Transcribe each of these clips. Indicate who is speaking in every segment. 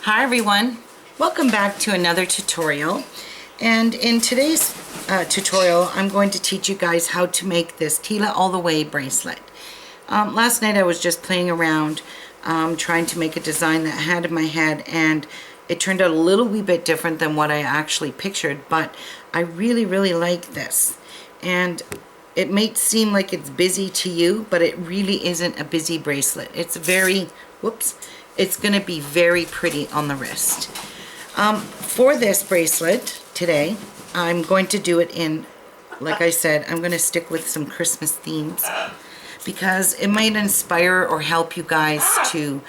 Speaker 1: Hi everyone, welcome back to another tutorial. And in today's tutorial I'm going to teach you guys how to make this Tila All the Way bracelet. Last night I was just playing around trying to make a design that I had in my head, and it turned out a little wee bit different than what I actually pictured, but I really like this. And it may seem like it's busy to you, but it really isn't a busy bracelet. It's very, it's going to be very pretty on the wrist. For this bracelet today, I'm going to do it in, like I said, I'm going to stick with some Christmas themes because it might inspire or help you guys to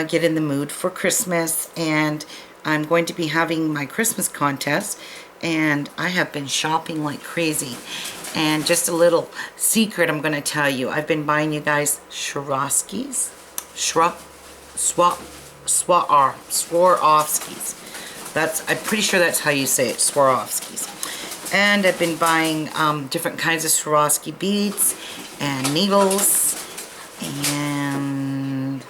Speaker 1: get in the mood for Christmas. And I'm going to be having my Christmas contest, and I have been shopping like crazy. And just a little secret I'm going to tell you, I've been buying you guys Swarovskis. Swarovskis. I'm pretty sure that's how you say it, Swarovskis. And I've been buying different kinds of Swarovski beads and needles and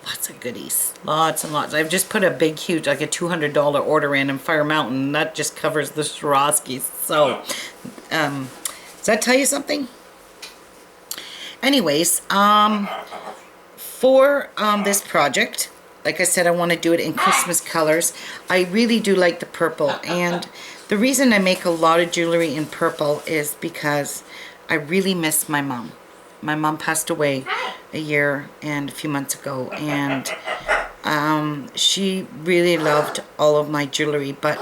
Speaker 1: lots of goodies, lots and lots. I've just put a big, huge, like a $200 order in Fire Mountain, and that just covers the Swarovskis. So, does that tell you something? Anyways, for this project, like I said, I want to do it in Christmas colors. I really do like the purple, and the reason I make a lot of jewelry in purple is because I really miss my mom. My mom passed away a year and a few months ago, and she really loved all of my jewelry, but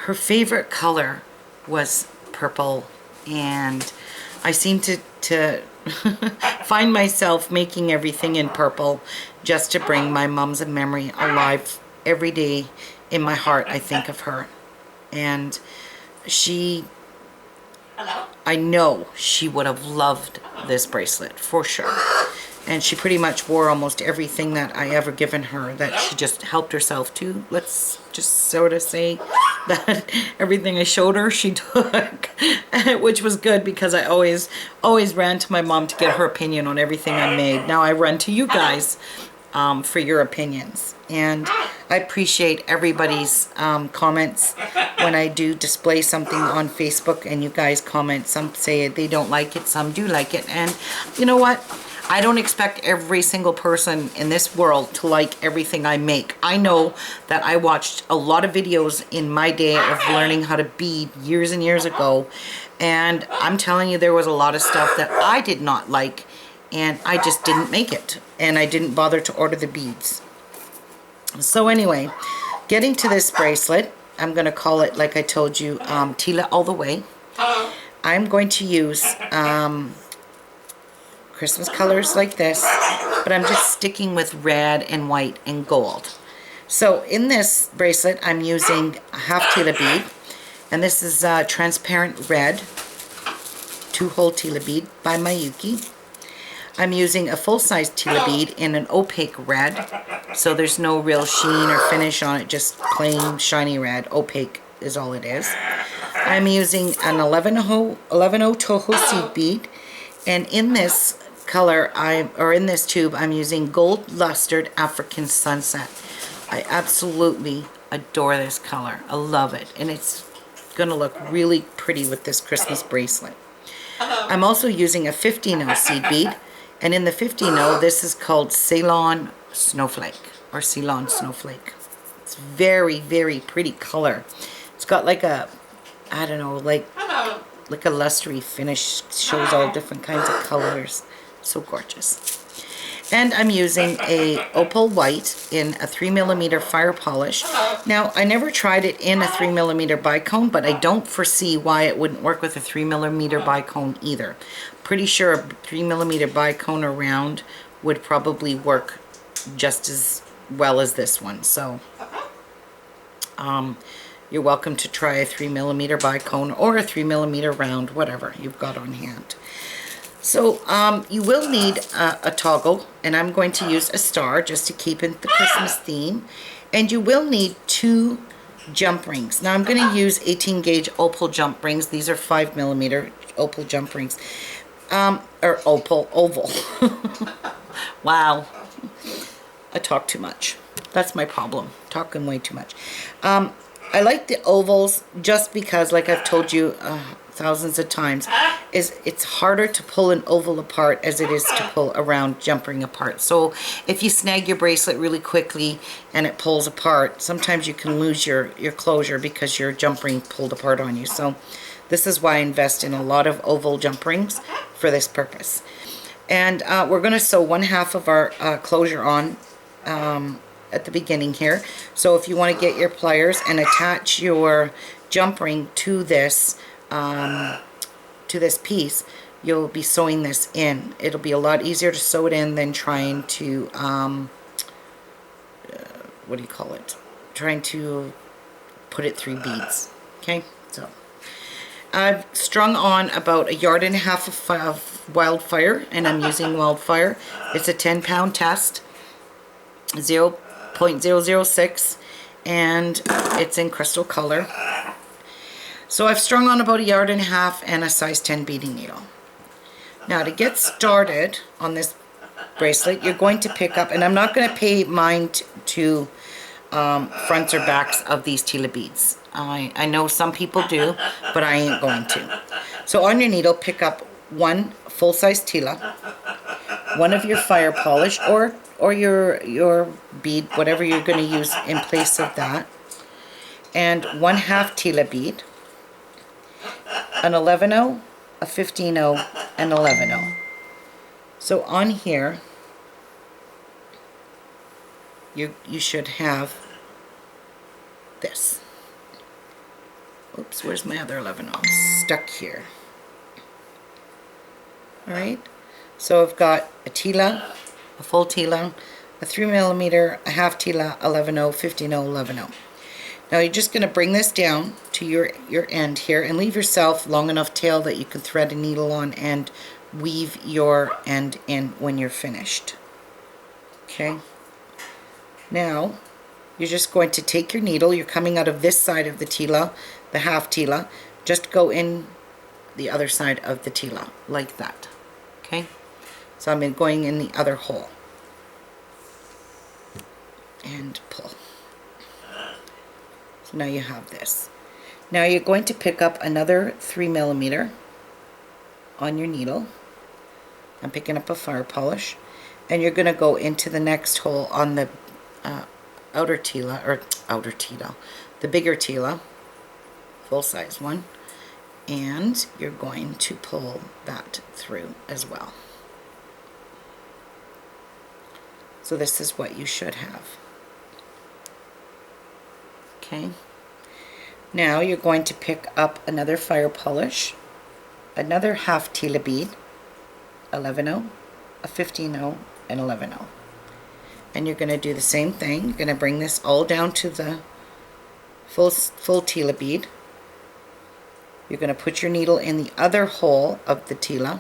Speaker 1: her favorite color was purple, and I seem to find myself making everything in purple just to bring my mom's memory alive. Every day in my heart I think of her, and I know she would have loved this bracelet for sure. And she pretty much wore almost everything that I ever given her, that she just helped herself to. Let's just sort of say that everything I showed her, she took. Which was good, because I always ran to my mom to get her opinion on everything I made. Now I run to you guys for your opinions. And I appreciate everybody's comments when I do display something on Facebook, and you guys comment. Some say they don't like it, some do like it. And you know what? I don't expect every single person in this world to like everything I make. I know that I watched a lot of videos in my day of learning how to bead years and years ago, and I'm telling you, there was a lot of stuff that I did not like, and I just didn't make it, and I didn't bother to order the beads. So anyway, getting to this bracelet, I'm going to call it, like I told you, Tila All the Way. I'm going to use Christmas colors like this, but I'm just sticking with red and white and gold. So in this bracelet I'm using a half Tila bead, and this is transparent red 2-hole Tila bead by Mayuki. I'm using a full-size Tila bead in an opaque red, so there's no real sheen or finish on it, just plain shiny red. Opaque is all it is. I'm using an 11-0 Toho seed bead, and in this color, in this tube, I'm using gold lustered African sunset. I absolutely adore this color. I love it, and it's gonna look really pretty with this Christmas bracelet. I'm also using a 15-0 seed bead, and in the 15-0, this is called Ceylon Snowflake, or Ceylon Snowflake. It's very pretty color. It's got like a, I don't know, like a lustery finish. Shows all different kinds of colors. So gorgeous. And I'm using a opal white in a 3mm fire polish. Now, I never tried it in a 3mm bicone, but I don't foresee why it wouldn't work with a 3mm bicone either. Pretty sure a 3mm bicone around would probably work just as well as this one. So you're welcome to try a 3mm bicone or a 3mm round, whatever you've got on hand. So you will need a toggle, and I'm going to use a star just to keep in the Christmas theme. And you will need 2 jump rings. Now I'm going to use 18 gauge opal jump rings. These are 5mm opal jump rings. Or oval. Wow, I talk too much. That's my problem, talking way too much. I like the ovals just because, like I've told you thousands of times, it's harder to pull an oval apart as it is to pull a round jump ring apart. So if you snag your bracelet really quickly and it pulls apart, sometimes you can lose your closure because your jump ring pulled apart on you. So this is why I invest in a lot of oval jump rings for this purpose. And we're going to sew 1/2 of our closure on at the beginning here. So if you want to get your pliers and attach your jump ring to this piece, you'll be sewing this in. It'll be a lot easier to sew it in than trying to what do you call it? Trying to put it through beads. Okay, so I've strung on about 1.5 yards of Wildfire, and I'm using Wildfire. It's a 10-pound test, 0.006, and it's in crystal color. So I've strung on about 1.5 yards and a size 10 beading needle. Now to get started on this bracelet, you're going to pick up, and I'm not going to pay mine to fronts or backs of these Tila beads. I know some people do, but I ain't going to. So on your needle, pick up one full-size Tila, one of your fire polish, or your bead, whatever you're going to use in place of that, and 1/2 Tila bead, an 11/0, a 15/0, and 11/0. So on here, you should have this. Oops, where's my other 11/0? Stuck here. Alright, so I've got a Tila, a full Tila, a 3mm, a 1/2 Tila, 11/0, 15/0, 11/0. Now you're just going to bring this down to your end here and leave yourself long enough tail that you can thread a needle on and weave your end in when you're finished. Okay, now you're just going to take your needle, you're coming out of this side of the Tila, the 1/2 Tila, just go in the other side of the Tila, like that. Okay, so I'm going in the other hole and pull. So now you have this. Now you're going to pick up another 3mm on your needle. I'm picking up a fire polish, and you're going to go into the next hole on the outer Tila, the bigger Tila, full size one, and you're going to pull that through as well. So this is what you should have. Okay, now you're going to pick up another fire polish, another 1/2 Tila bead, 11/0, a 15/0, and 11/0. And you're going to do the same thing. You're going to bring this all down to the full Tila bead. You're going to put your needle in the other hole of the Tila,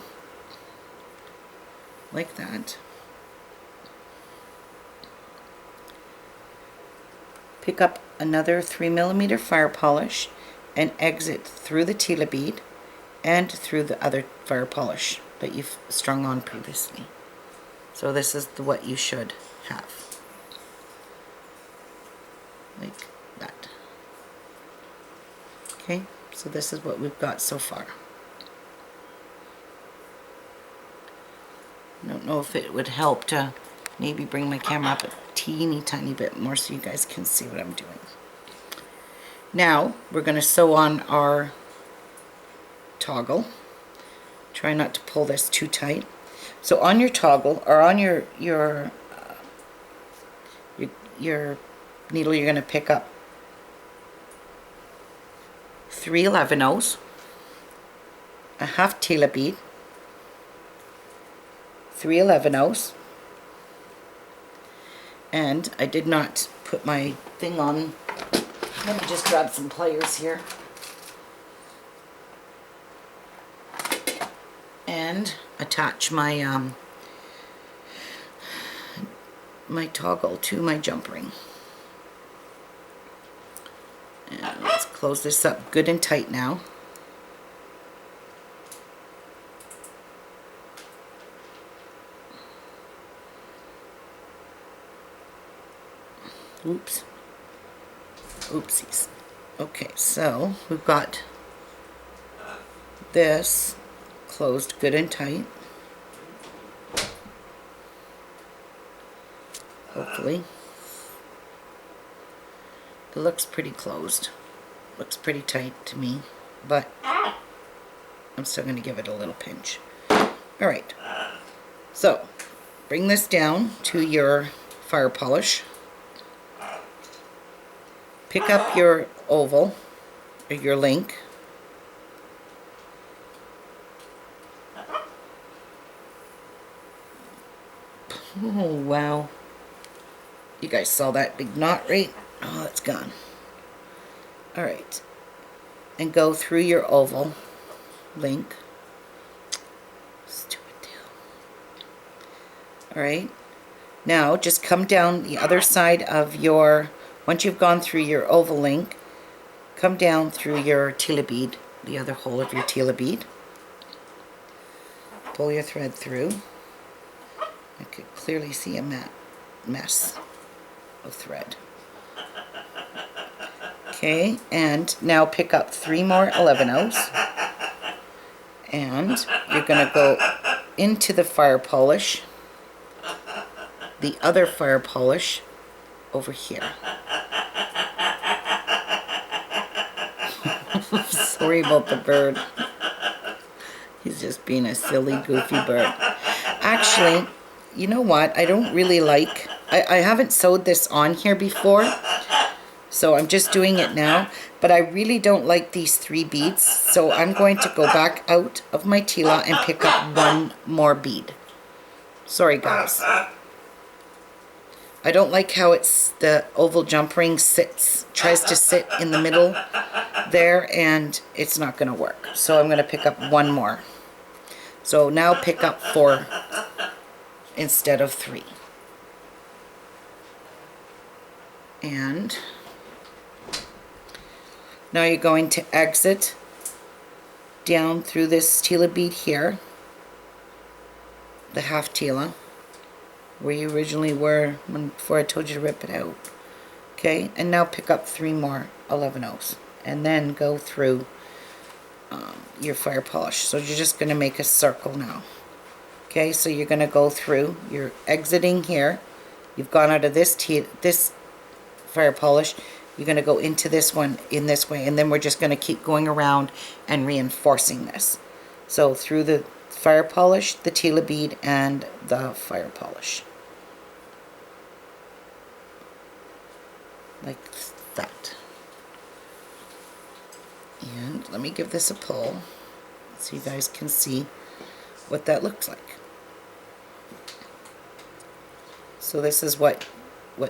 Speaker 1: like that. Pick up another 3mm fire polish and exit through the Tila bead and through the other fire polish that you've strung on previously. So this is what you should have, like that. Okay, so this is what we've got so far. I don't know if it would help to maybe bring my camera up a teeny tiny bit more so you guys can see what I'm doing. Now we're going to sew on our toggle. Try not to pull this too tight. So on your toggle, or on your needle, you're going to pick up 3 11/0s, a 1/2 Tila bead, 3 11/0s, and I did not put my thing on. Let me just grab some pliers here and attach my my toggle to my jump ring. And let's close this up good and tight now. Oops. Oopsies. Okay, so we've got this closed good and tight. Hopefully. It looks pretty closed. Looks pretty tight to me, but I'm still going to give it a little pinch. Alright, so bring this down to your fire polish. Pick up your oval, or your link. Oh, wow. You guys saw that big knot, right? Oh, it's gone. Alright. And go through your oval link. Stupid tail. Alright. Now, just come down the other side of your, once you've gone through your oval link, come down through your Tila bead, the other hole of your Tila bead. Pull your thread through. I could clearly see a mess of thread. Okay, and now pick up 3 more 11/0s, and you're going to go into the fire polish, the other fire polish over here. Sorry about the bird. He's just being a silly, goofy bird. Actually, you know what? I don't really like, I haven't sewed this on here before, so I'm just doing it now, but I really don't like these 3 beads, so I'm going to go back out of my Tila and pick up 1 more bead. Sorry guys. I don't like how it's, the oval jump ring tries to sit in the middle there, and it's not going to work. So I'm going to pick up 1 more. So now pick up 4 instead of 3. And now you're going to exit down through this Tila bead here, the half Tila, where you originally were before I told you to rip it out. Okay, and now pick up 3 more 11/0s, and then go through your fire polish. So you're just going to make a circle now. Okay, so you're going to go through, you're exiting here, you've gone out of this fire polish, you're going to go into this one in this way, and then we're just going to keep going around and reinforcing this. So through the fire polish, the Tila bead, and the fire polish. Like that. And let me give this a pull so you guys can see what that looks like. So this is what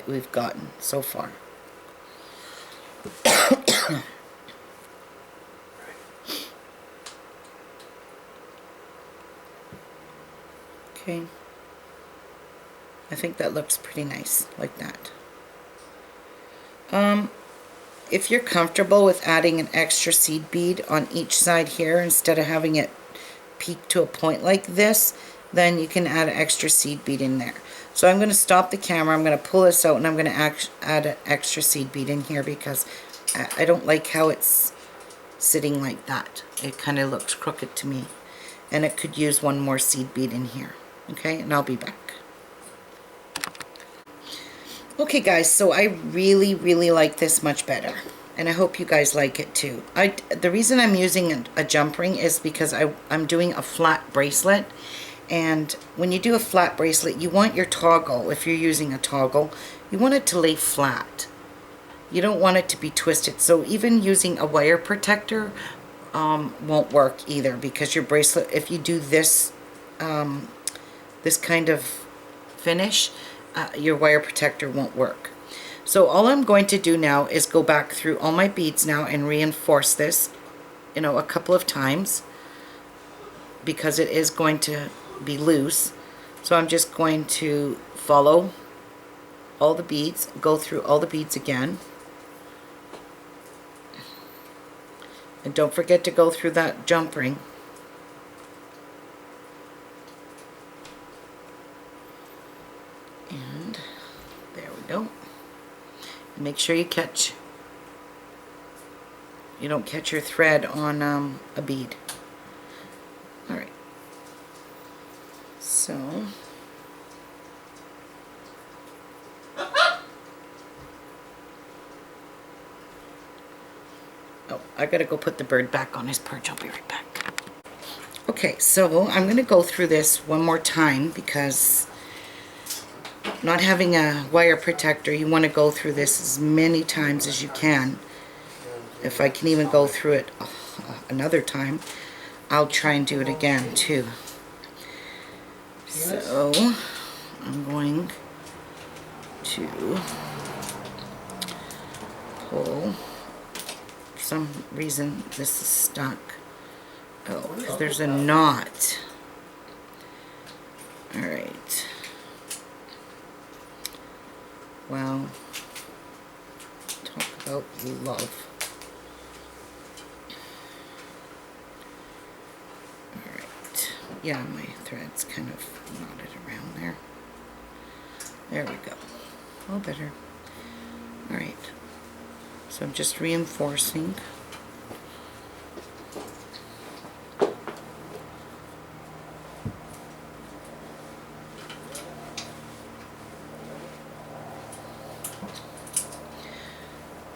Speaker 1: we've gotten so far. Okay, I think that looks pretty nice like that. If you're comfortable with adding an extra seed bead on each side here instead of having it peak to a point like this, then you can add an extra seed bead in there. So I'm going to stop the camera, I'm going to pull this out, and I'm going to add an extra seed bead in here because I don't like how it's sitting like that. It kind of looks crooked to me, and it could use 1 more seed bead in here. Okay, and I'll be back. Okay guys, so I really like this much better, and I hope you guys like it too. The reason I'm using a jump ring is because I'm doing a flat bracelet, and when you do a flat bracelet, you want your toggle, if you're using a toggle, you want it to lay flat. You don't want it to be twisted, so even using a wire protector won't work either, because your bracelet, if you do this this kind of finish, your wire protector won't work. So all I'm going to do now is go back through all my beads now and reinforce this, you know, a couple of times, because it is going to be loose. So I'm just going to follow all the beads, go through all the beads again, and don't forget to go through that jump ring. And there we go. Make sure you don't catch your thread on a bead. Alright, so I gotta go put the bird back on his perch. I'll be right back. Okay, so I'm gonna go through this one more time because not having a wire protector, you want to go through this as many times as you can. If I can even go through it another time, I'll try and do it again too. So I'm going to pull. For some reason this is stuck. Oh, because there's a knot. Alright. Well, talk about love. Alright. Yeah, my thread's kind of knotted around there. There we go. All better. Alright. So I'm just reinforcing.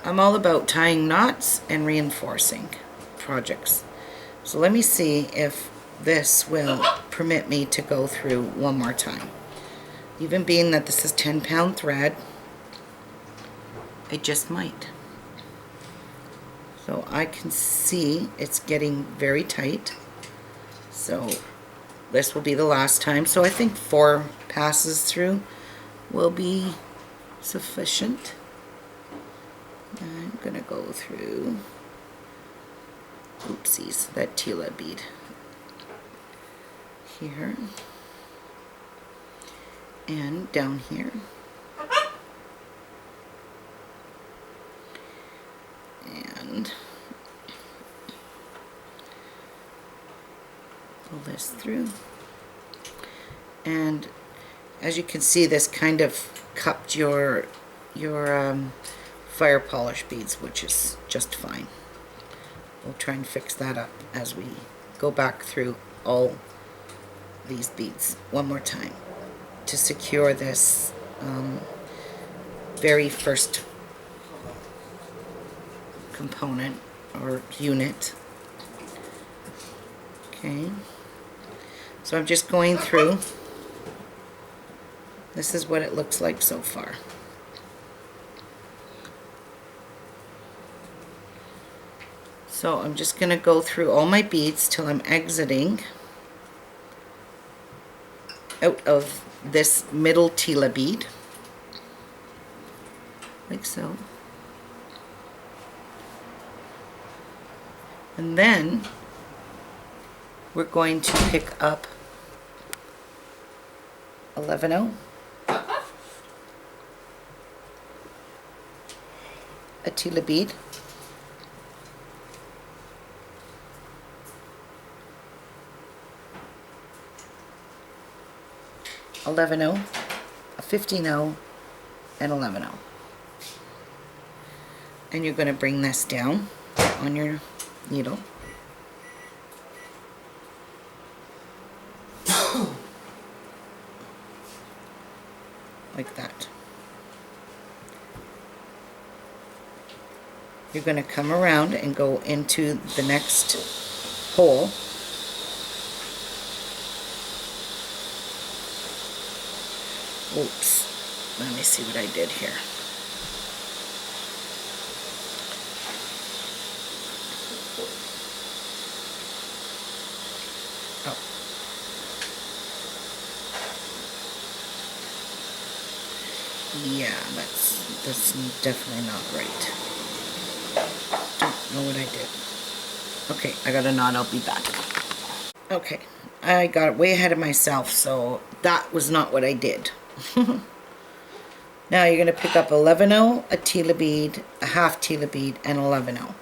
Speaker 1: I'm all about tying knots and reinforcing projects. So let me see if this will permit me to go through one more time. Even being that this is 10-pound thread, it just might. So I can see it's getting very tight. So this will be the last time. So I think 4 passes through will be sufficient. I'm gonna go through, oopsies, that Tila bead here and down here, and pull this through. And as you can see, this kind of cupped your fire polish beads, which is just fine. We'll try and fix that up as we go back through all these beads one more time to secure this very first component or unit. Okay, so I'm just going through. This is what it looks like so far. So I'm just going to go through all my beads till I'm exiting out of this middle Tila bead, like so. And then we're going to pick up 11/0, a Tila bead, a 15/0, and 11/0. And you're going to bring this down on your needle. Like that. You're going to come around and go into the next hole. Oops. Let me see what I did here. Oh. Yeah, that's definitely not right. Don't know what I did. Okay, I got a knot. I'll be back. Okay, I got way ahead of myself, so that was not what I did. Now you're going to pick up 11/0, a Tila bead, a half Tila bead, and 11/0.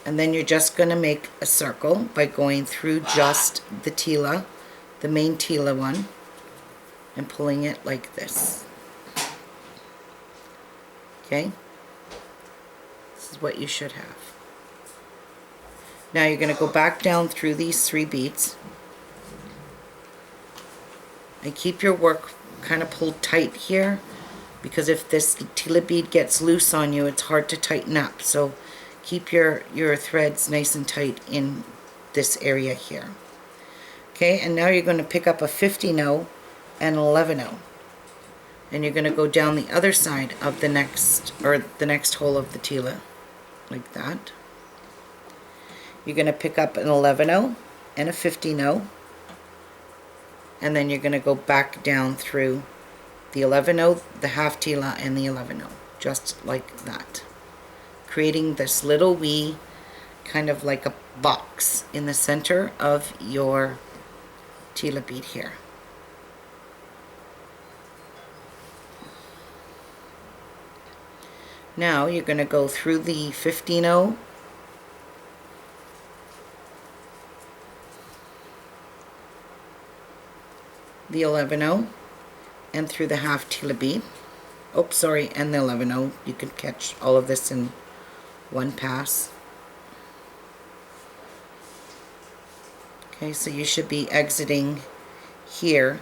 Speaker 1: And then you're just going to make a circle by going through just the Tila, the main Tila one, and pulling it like this. Okay? This is what you should have. Now you're going to go back down through these 3 beads and keep your work kind of pulled tight here, because if this Tila bead gets loose on you, it's hard to tighten up. So keep your threads nice and tight in this area here. Okay, and now you're going to pick up a 50-0 and an 11-0. And you're going to go down the other side of the next hole of the Tila, like that. You're going to pick up an 11-0 and a 50-0, and then you're going to go back down through the 11-0, the half Tila, and the 11-0, just like that, creating this little wee kind of like a box in the center of your Tila bead here. Now you're going to go through the 15-0, the 11-0, and through the half Tila bead. Oops, sorry, and the 11-0. You can catch all of this in one pass. Okay, so you should be exiting here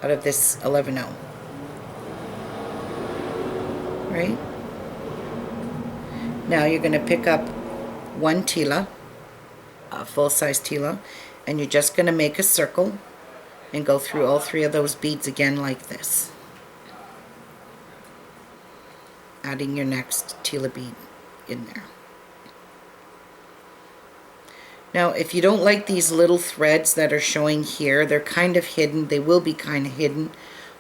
Speaker 1: out of this 11-0. Right? Now you're going to pick up one Tila, a full-size Tila, and you're just going to make a circle and go through all 3 of those beads again like this, adding your next Tila bead in there. Now if you don't like these little threads that are showing here, they're kind of hidden. They will be kind of hidden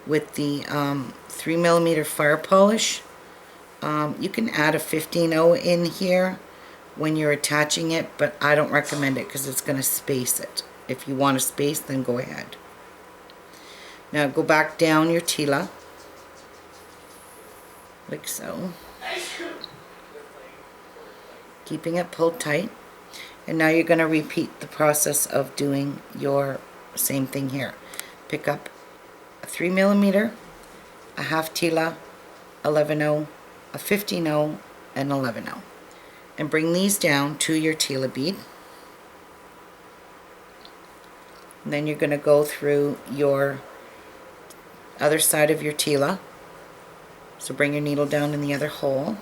Speaker 1: with the 3mm fire polish. You can add a 15-0 in here when you're attaching it, but I don't recommend it because it's going to space it. If you want to space, then go ahead. Now go back down your Tila, like so, keeping it pulled tight. And now you're going to repeat the process of doing your same thing here. Pick up a 3mm, a half Tila, 11-0, a 50-0, and 11-0. And bring these down to your Tila bead. And then you're going to go through your other side of your Tila. So bring your needle down in the other hole.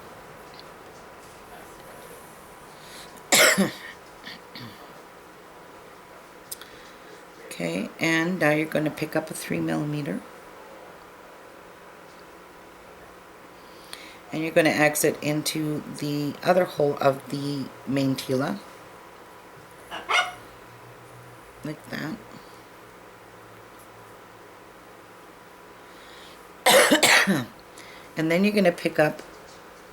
Speaker 1: Okay, and now you're going to pick up a 3mm. And you're going to exit into the other hole of the main Tila, like that. And then you're going to pick up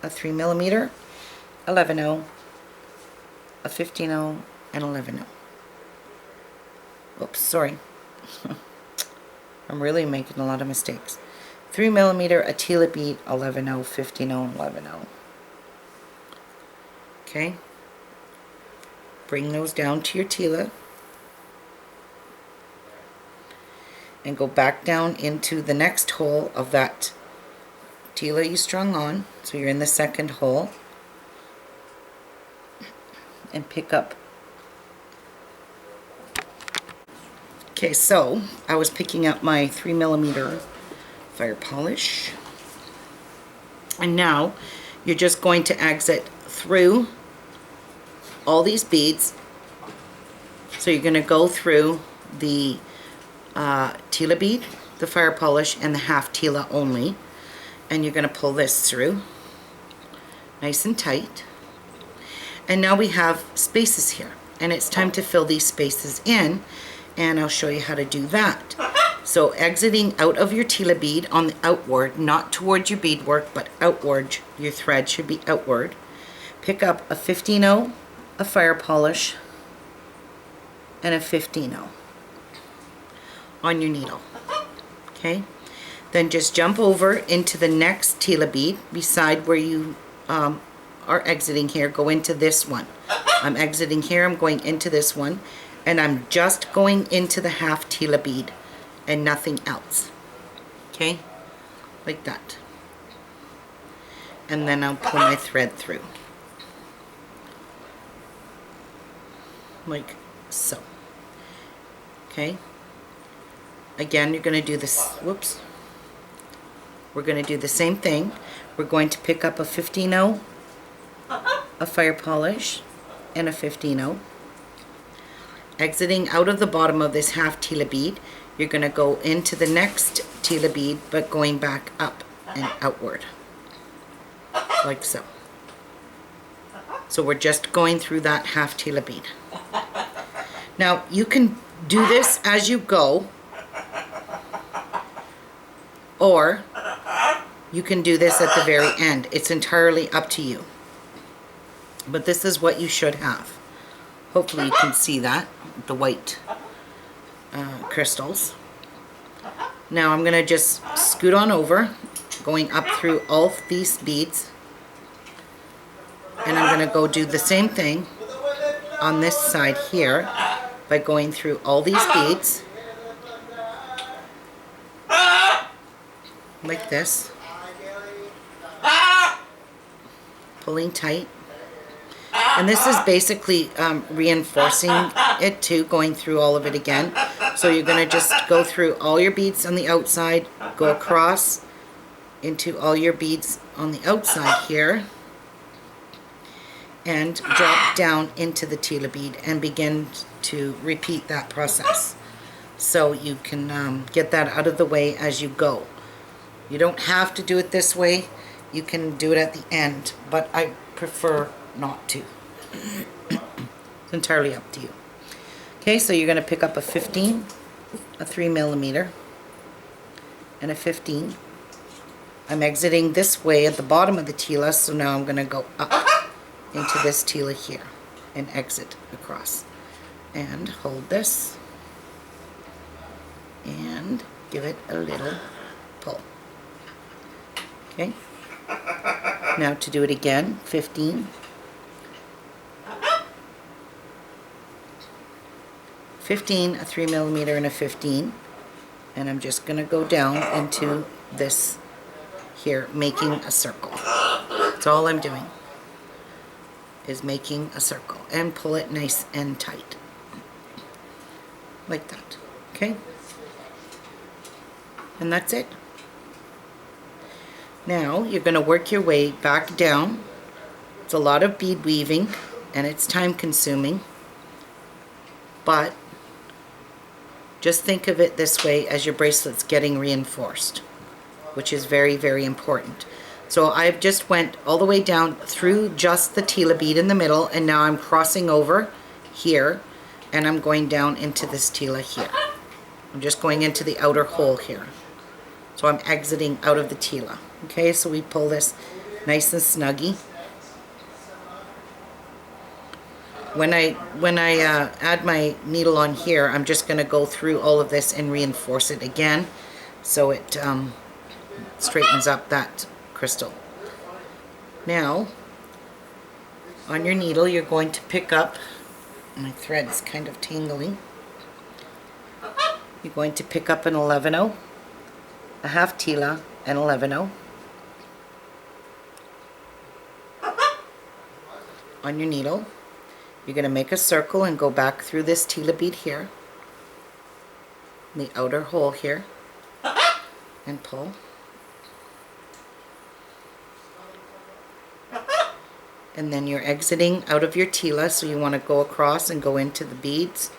Speaker 1: a 3mm, 11-0, a 15-0, and 11-0. Oops, sorry. I'm really making a lot of mistakes. 3mm, a Tila bead, 11-0, 50-0, and 11-0. Okay. Bring those down to your Tila. And go back down into the next hole of that Tila you strung on. So you're in the second hole. And pick up. Okay, so I was picking up my 3mm fire polish. And now you're just going to exit through all these beads. So you're going to go through the Tila bead, the fire polish, and the half Tila only. And you're going to pull this through nice and tight. And now we have spaces here. And it's time to fill these spaces in. And I'll show you how to do that. So exiting out of your Tila bead on the outward, not towards your beadwork, but outward, your thread should be outward. Pick up a 15-0, a fire polish, and a 15-0 on your needle. Okay? Then just jump over into the next Tila bead beside where you are exiting here. Go into this one. I'm exiting here, I'm going into this one, and I'm just going into the half Tila bead and nothing else. Okay? Like that. and then I'll pull my thread through. Like so. Okay. Again, you're going to do this, whoops. We're going to do the same thing. We're going to pick up a 15-0, a fire polish, and a 15-0. Exiting out of the bottom of this half Tila bead, you're going to go into the next Tila bead, but going back up and outward. Like so. So we're just going through that half Tila bead. Now you can do this as you go, or you can do this at the very end. It's entirely up to you. But this is what you should have. Hopefully you can see that, the white crystals. Now I'm going to just scoot on over, going up through all these beads. And I'm going to go do the same thing on this side here by going through all these beads like this, pulling tight. And this is basically reinforcing it too, going through all of it again. So you're going to just go through all your beads on the outside, go across into all your beads on the outside here, and drop down into the Tila bead and begin to repeat that process. So you can get that out of the way as you go. You don't have to do it this way. You can do it at the end, but I prefer not to. It's entirely up to you. Okay, so you're going to pick up a 15, a 3mm, and a 15. I'm exiting this way at the bottom of the Tila, so now I'm going to go up into this Tila here and exit across. And hold this and give it a little pull. Okay, now to do it again, 15, 15, a 3mm, and a 15, and I'm just going to go down into this here, making a circle. That's all I'm doing, is making a circle, and pull it nice and tight like that. Okay, and that's it. Now you're going to work your way back down. It's a lot of bead weaving and it's time consuming, but just think of it this way as your bracelet's getting reinforced, which is very, very important. So I've just went all the way down through just the Tila bead in the middle, and now I'm crossing over here and I'm going down into this Tila here. I'm just going into the outer hole here. So I'm exiting out of the Tila. Okay, so we pull this nice and snuggy. When I add my needle on here, I'm just going to go through all of this and reinforce it again, so it straightens up that crystal. Now, on your needle, you're going to pick up, my thread's kind of tangling, you're going to pick up an 11-0, a half Tila, and 11-0. On your needle, you're going to make a circle and go back through this Tila bead here, the outer hole here, and pull. And then you're exiting out of your Tila, so you want to go across and go into the beads.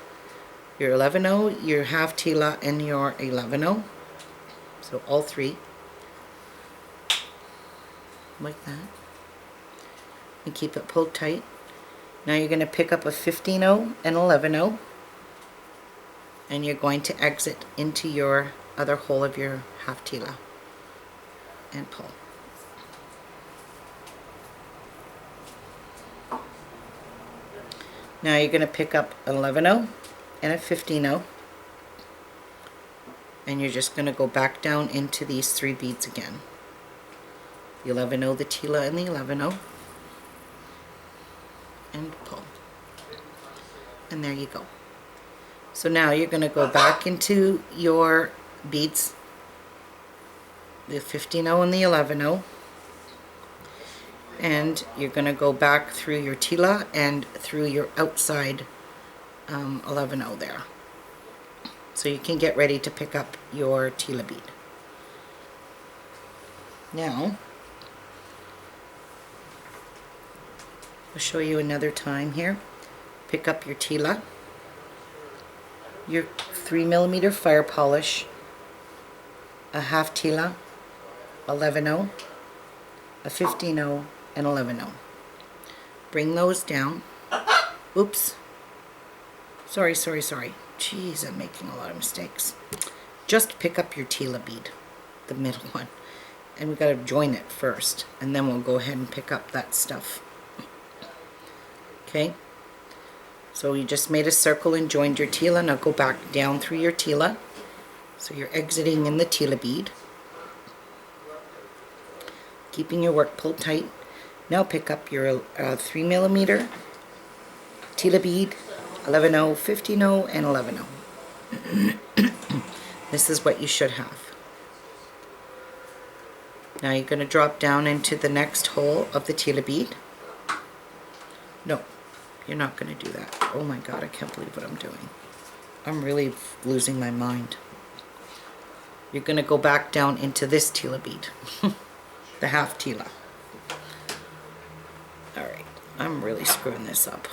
Speaker 1: Your 11-0, your half Tila, and your 11-0. So all three. Like that. And keep it pulled tight. Now you're going to pick up a 15-0 and 11-0. And you're going to exit into your other hole of your half Tila. And pull. Now you're going to pick up an 11-0 and a 15-0, and you're just going to go back down into these three beads again. The 11-0, the Tila, and the 11-0, and pull. And there you go. So now you're going to go back into your beads, the 15-0 and the 11-0, and you're going to go back through your Tila and through your outside 11/0 there. So you can get ready to pick up your Tila bead. Now, I'll show you another time here. Pick up your Tila, your 3mm fire polish, a half Tila, 11/0, a 15/0, and 11/0. Bring those down. Oops. Sorry. Jeez, I'm making a lot of mistakes. Just pick up your Tila bead, the middle one. And we've got to join it first. And then we'll go ahead and pick up that stuff. Okay? So you just made a circle and joined your Tila. Now go back down through your Tila. So you're exiting in the Tila bead. Keeping your work pulled tight. Now pick up your 3mm Tila bead, 11/0, 15/0, and 11/0. This is what you should have. Now you're going to drop down into the next hole of the Tila bead. No, you're not going to do that. Oh my God, I can't believe what I'm doing. I'm really losing my mind. You're going to go back down into this Tila bead. The half Tila. Alright, I'm really screwing this up.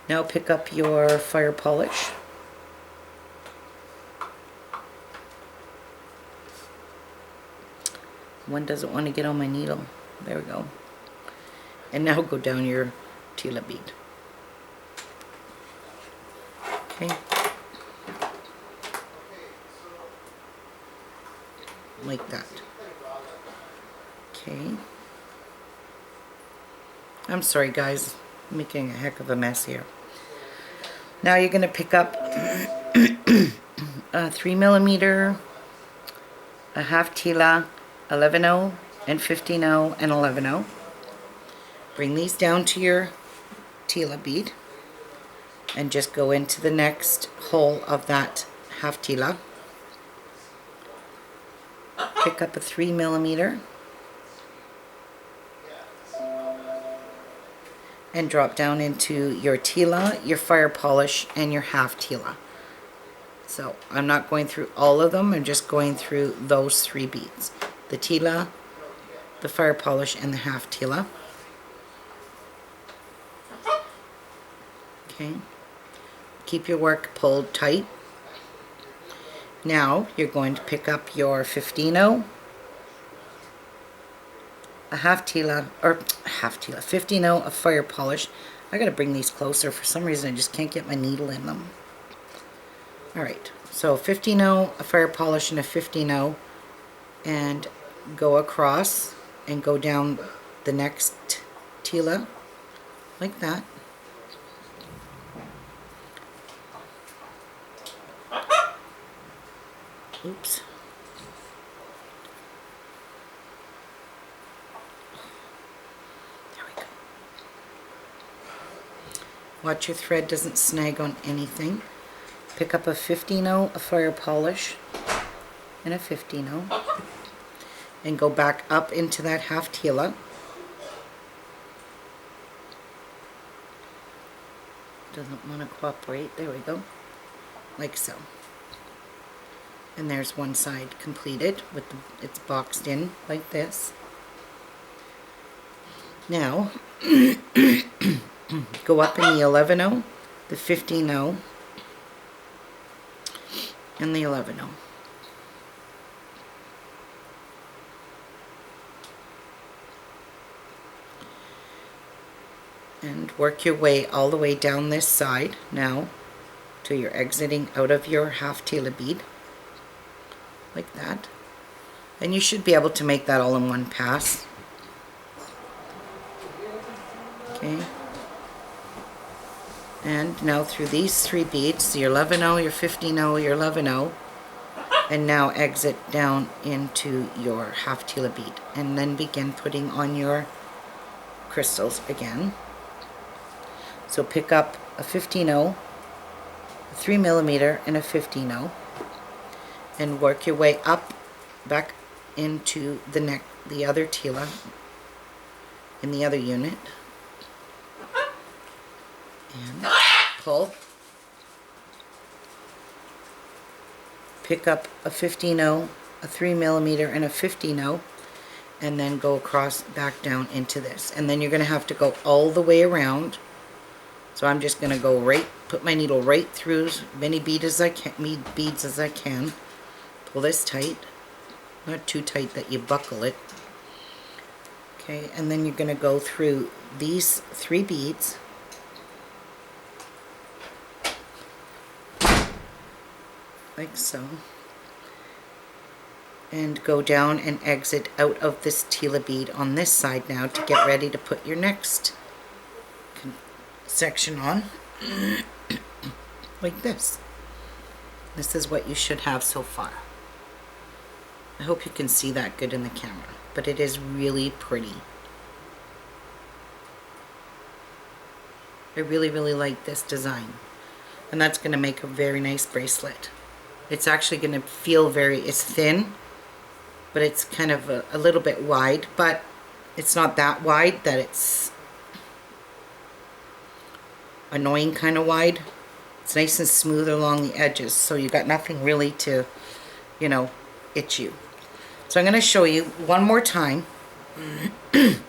Speaker 1: Now pick up your fire polish. One doesn't want to get on my needle. There we go. And now go down your Tila bead. Okay. Like that. Okay. I'm sorry guys, I'm making a heck of a mess here. Now you're going to pick up a 3mm, a half Tila, 11/0, and 15/0, and 11/0. Bring these down to your Tila bead and just go into the next hole of that half Tila. Pick up a 3mm and drop down into your Tila, your fire polish, and your half Tila. So I'm not going through all of them, I'm just going through those 3 beads. The Tila, the fire polish, and the half Tila. Okay. Keep your work pulled tight. Now you're going to pick up your 15/0, a half Tila, 15/0 of fire polish. I gotta bring these closer. For some reason I just can't get my needle in them. Alright, so 15/0, a fire polish, and a 15/0, and go across and go down the next Tila like that. Oops. There we go. Watch your thread doesn't snag on anything. Pick up a 15/0, a fire polish, and a 15/0, and go back up into that half Tila. Doesn't want to cooperate. There we go. Like so. And there's one side completed with it's boxed in like this. Now go up in the 11/0, the 15/0, and the 11/0. And work your way all the way down this side now till you're exiting out of your half Tila bead. Like that. And you should be able to make that all in one pass. Okay. And now through these 3 beads, your 11/0, your 15/0, your 11/0, and now exit down into your half Tila bead, and then begin putting on your crystals again. So pick up a 15/0, a 3mm, and a 15/0. And work your way up back into the other Tila in the other unit. And pull. Pick up a 15-0, a 3mm, and a 15-0, and then go across back down into this. And then you're going to have to go all the way around. So I'm just going to go put my needle right through as many beads as I can. Pull this tight, not too tight that you buckle it. Okay, and then you're going to go through these 3 beads. Like so. And go down and exit out of this Tila bead on this side now to get ready to put your next section on. Like this. This is what you should have so far. I hope you can see that good in the camera, but it is really pretty. I really, really like this design, and that's going to make a very nice bracelet. It's actually going to feel it's thin, but it's kind of a little bit wide, but it's not that wide that it's annoying kind of wide. It's nice and smooth along the edges, so you got nothing really to, you know, itch you. So I'm going to show you one more time. Then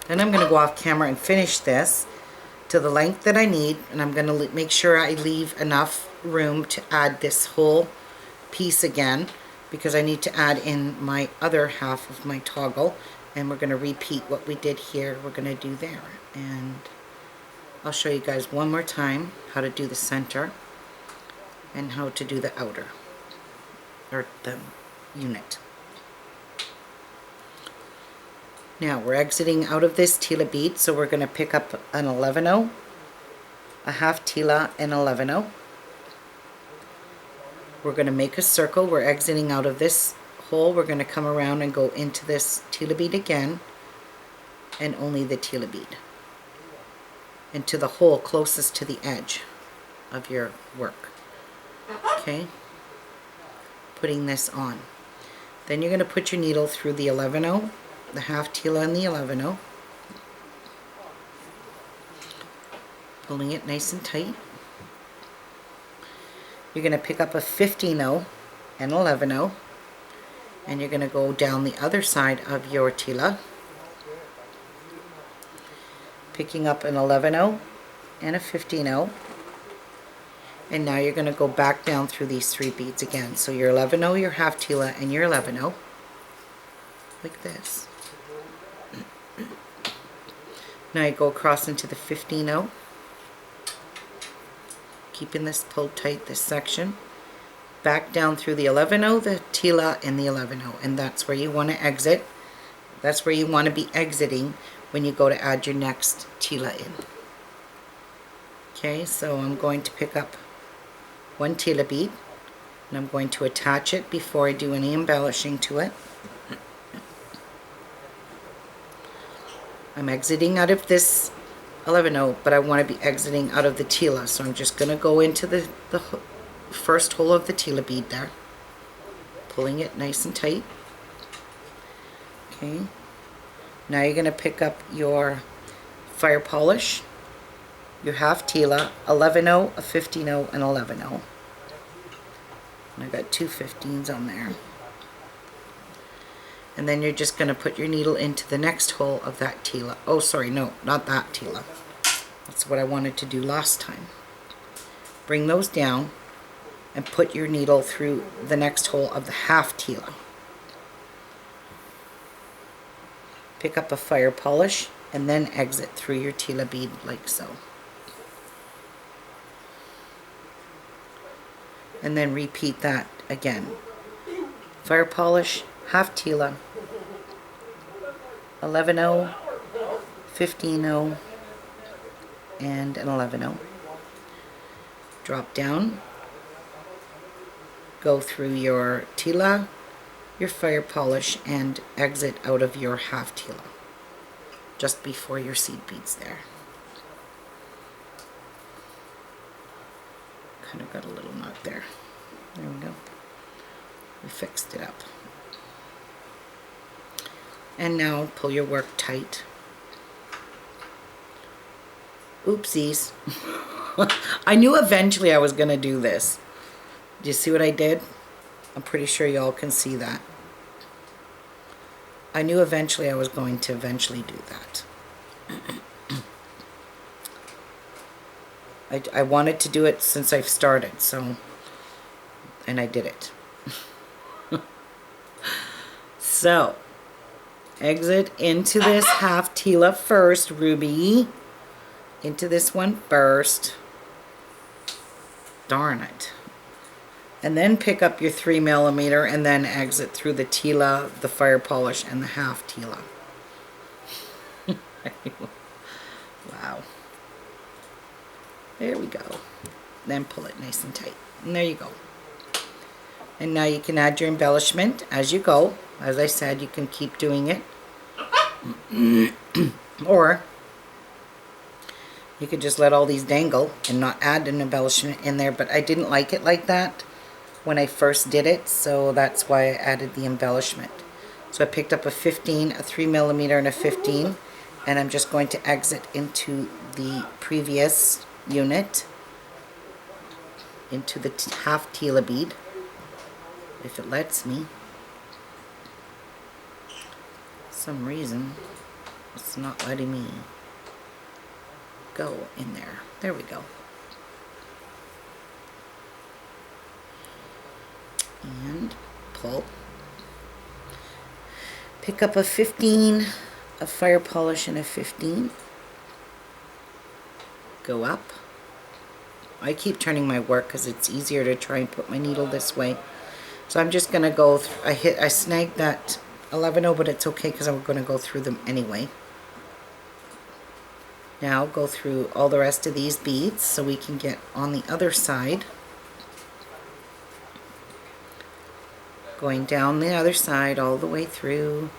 Speaker 1: I'm going to go off camera and finish this to the length that I need, and I'm going to make sure I leave enough room to add this whole piece again, because I need to add in my other half of my toggle, and we're going to repeat what we did here, we're going to do there. And I'll show you guys one more time how to do the center and how to do the outer, or the unit. Now we're exiting out of this Tila bead, so we're going to pick up an 11-0, a half Tila, and 11-0. We're going to make a circle. We're exiting out of this hole. We're going to come around and go into this Tila bead again, and only the Tila bead, into the hole closest to the edge of your work. Okay, putting this on. Then you're going to put your needle through the 11-0, the half Tila and the 11-0, pulling it nice and tight. You're going to pick up a 15-0 and 11-0, and you're going to go down the other side of your Tila, picking up an 11-0 and a 15-0, and now you're going to go back down through these 3 beads again. So your 11-0, your half Tila, and your 11-0, like this. Now you go across into the 15-0, keeping this pulled tight, this section. Back down through the 11-0, the Tila, and the 11-0, and that's where you want to exit. That's where you want to be exiting when you go to add your next Tila in. Okay, so I'm going to pick up one Tila bead, and I'm going to attach it before I do any embellishing to it. I'm exiting out of this 11-0, but I want to be exiting out of the Tila, so I'm just going to go into the first hole of the Tila bead there, pulling it nice and tight. Okay, now you're going to pick up your fire polish, your half Tila, 11-0, a 15-0, and 11-0. And I got 2 15s on there. And then you're just going to put your needle into the next hole of that Tila. Oh, sorry, no, not that Tila. That's what I wanted to do last time. Bring those down and put your needle through the next hole of the half Tila. Pick up a fire polish and then exit through your Tila bead like so. And then repeat that again. Fire polish, half Tila, 11-0, 15-0, and an 11-0. Drop down, go through your Tila, your fire polish, and exit out of your half Tila, just before your seed beads there. Kind of got a little knot there. There we go. We fixed it up. And now pull your work tight. Oopsies. I knew eventually I was going to do this. Do you see what I did? I'm pretty sure y'all can see that. I knew eventually I was going to eventually do that. I wanted to do it since I've started, so, and I did it. So, exit into this half Tila first, Ruby. Into this one first. Darn it. And then pick up your 3mm and then exit through the Tila, the fire polish, and the half Tila. Wow. There we go. Then pull it nice and tight. And there you go. And now you can add your embellishment as you go. As I said, you can keep doing it. Or you could just let all these dangle and not add an embellishment in there. But I didn't like it like that when I first did it, so that's why I added the embellishment. So I picked up a 15, a 3mm, and a 15, and I'm just going to exit into the previous unit, into the half Tila bead, if it lets me. For some reason it's not letting me go in there. There we go. And pull. Pick up a 15, a fire polish, and a 15. Go up. I keep turning my work because it's easier to try and put my needle this way. So I'm just gonna go. I snagged that 11-0, but it's okay because I'm gonna go through them anyway. Now go through all the rest of these beads so we can get on the other side. Going down the other side all the way through,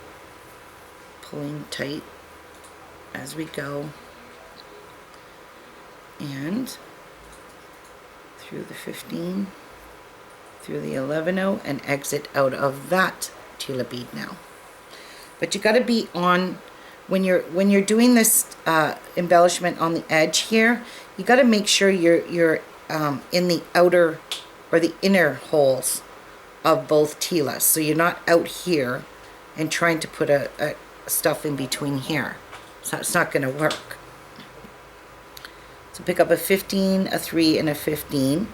Speaker 1: pulling tight as we go, and through the 15, through the 11-0, and exit out of that Tila bead now. But you got to be on when you're doing this embellishment on the edge here. You got to make sure you're in the outer or the inner holes of both Tilas, so you're not out here and trying to put a stuff in between here. So it's not going to work. So pick up a 15, a 3, and a 15.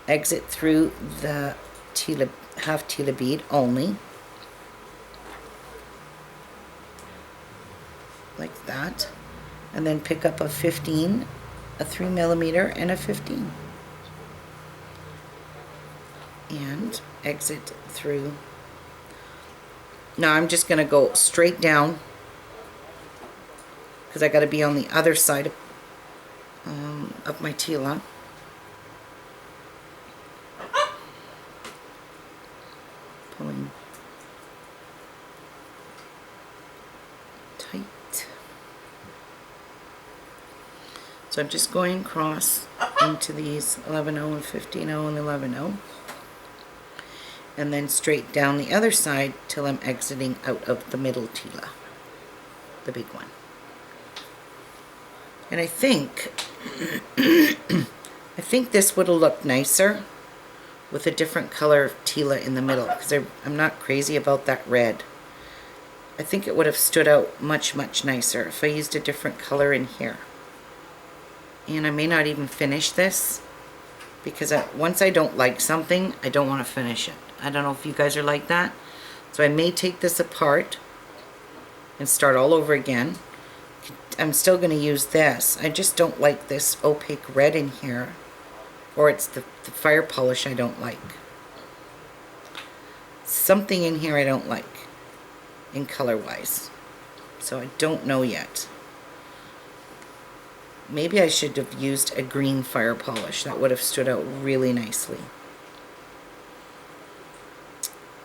Speaker 1: Exit through the Tila, half Tila bead only, like that, and then pick up a 15, a 3mm, and a 15. And exit through. Now I'm just going to go straight down because I got to be on the other side of my Tila. Pulling tight. So I'm just going across into these 11-0 and 15-0 and 11-0. And then straight down the other side till I'm exiting out of the middle Tila, the big one. And I think this would have looked nicer with a different color of Tila in the middle, because I'm not crazy about that red. I think it would have stood out much, much nicer if I used a different color in here. And I may not even finish this, because once I don't like something, I don't want to finish it. I don't know if you guys are like that. So I may take this apart and start all over again. I'm still going to use this. I just don't like this opaque red in here. Or it's the fire polish I don't like. Something in here I don't like, in color-wise. So I don't know yet. Maybe I should have used a green fire polish. That would have stood out really nicely.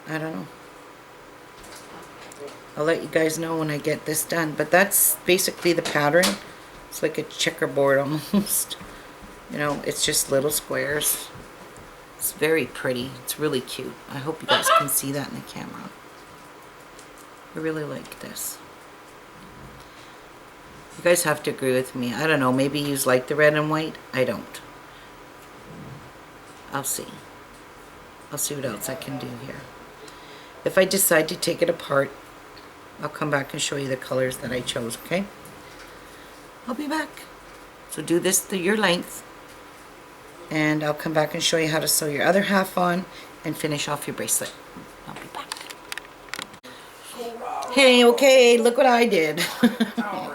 Speaker 1: I don't know. I'll let you guys know when I get this done. But that's basically the pattern. It's like a checkerboard almost. You know, it's just little squares. It's very pretty. It's really cute. I hope you guys can see that in the camera. I really like this. You guys have to agree with me. I don't know, maybe you like the red and white. I don't. I'll see. I'll see what else I can do here. If I decide to take it apart, I'll come back and show you the colors that I chose, okay? I'll be back. So do this to your length, and I'll come back and show you how to sew your other half on and finish off your bracelet. I'll be back. Hey, okay, look what I did.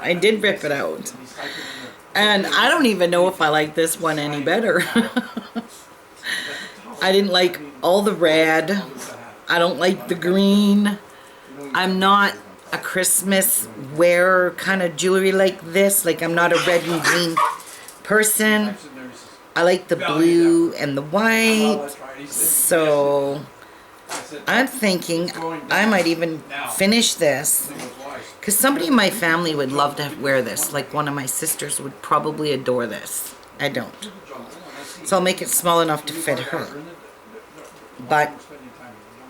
Speaker 1: I did rip it out. And I don't even know if I like this one any better. I didn't like all the red. I don't like the green. I'm not a Christmas wear kind of jewelry like this. Like, I'm not a red and green person. I like the blue and the white. So I'm thinking I might even finish this, because somebody in my family would love to wear this. Like, one of my sisters would probably adore this. I don't. So I'll make it small enough to fit her. But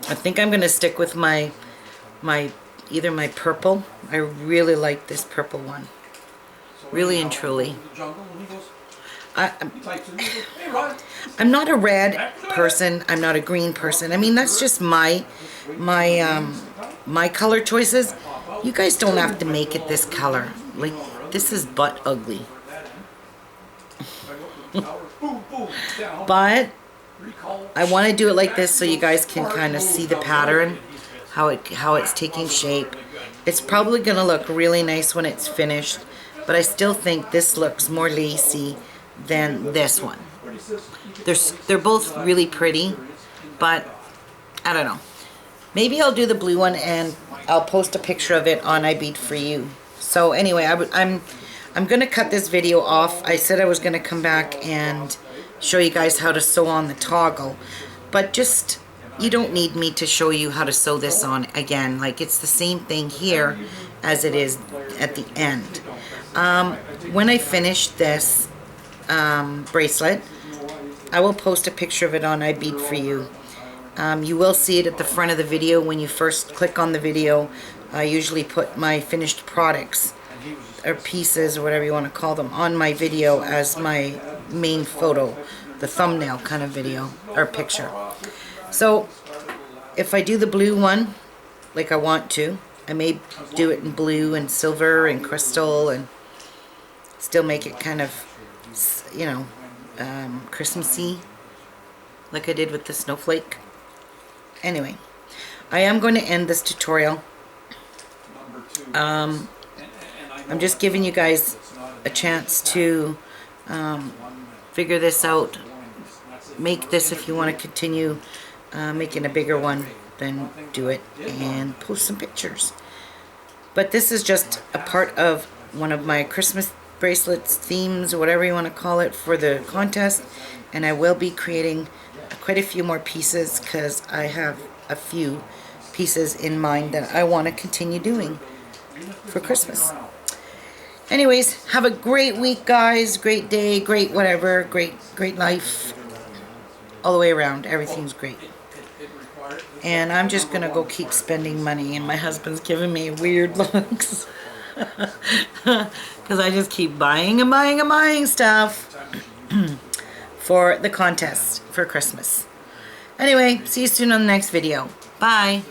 Speaker 1: I think I'm going to stick with either my purple. I really like this purple one. Really and truly. I'm not a red person. I'm not a green person. I mean, that's just my color choices. You guys don't have to make it this color. Like, this is butt ugly. But I want to do it like this so you guys can kind of see the pattern, how it's taking shape. It's probably going to look really nice when it's finished, but I still think this looks more lacy than this one. They're both really pretty, but I don't know. Maybe I'll do the blue one and I'll post a picture of it on I Bead For You. So anyway, I'm going to cut this video off. I said I was going to come back and show you guys how to sew on the toggle, but just, you don't need me to show you how to sew this on again. Like, it's the same thing here as it is at the end. When I finish this bracelet, I will post a picture of it on I Bead For You. You will see it at the front of the video when you first click on the video. I usually put my finished products or pieces or whatever you want to call them on my video as my main photo, the thumbnail kind of video or picture. So if I do the blue one like I want to, I may do it in blue and silver and crystal and still make it kind of, you know, Christmassy like I did with the snowflake. Anyway, I am going to end this tutorial. I'm just giving you guys a chance to figure this out. Make this if you want to continue making a bigger one, then do it and post some pictures. But this is just a part of one of my Christmas bracelets, themes, or whatever you want to call it, for the contest. And I will be creating quite a few more pieces because I have a few pieces in mind that I want to continue doing for Christmas. Anyways, have a great week, guys. Great day, great whatever, great life. All the way around, everything's great. And I'm just gonna go keep spending money, and my husband's giving me weird looks because I just keep buying and buying and buying stuff for the contest for Christmas. Anyway, see you soon on the next video. Bye.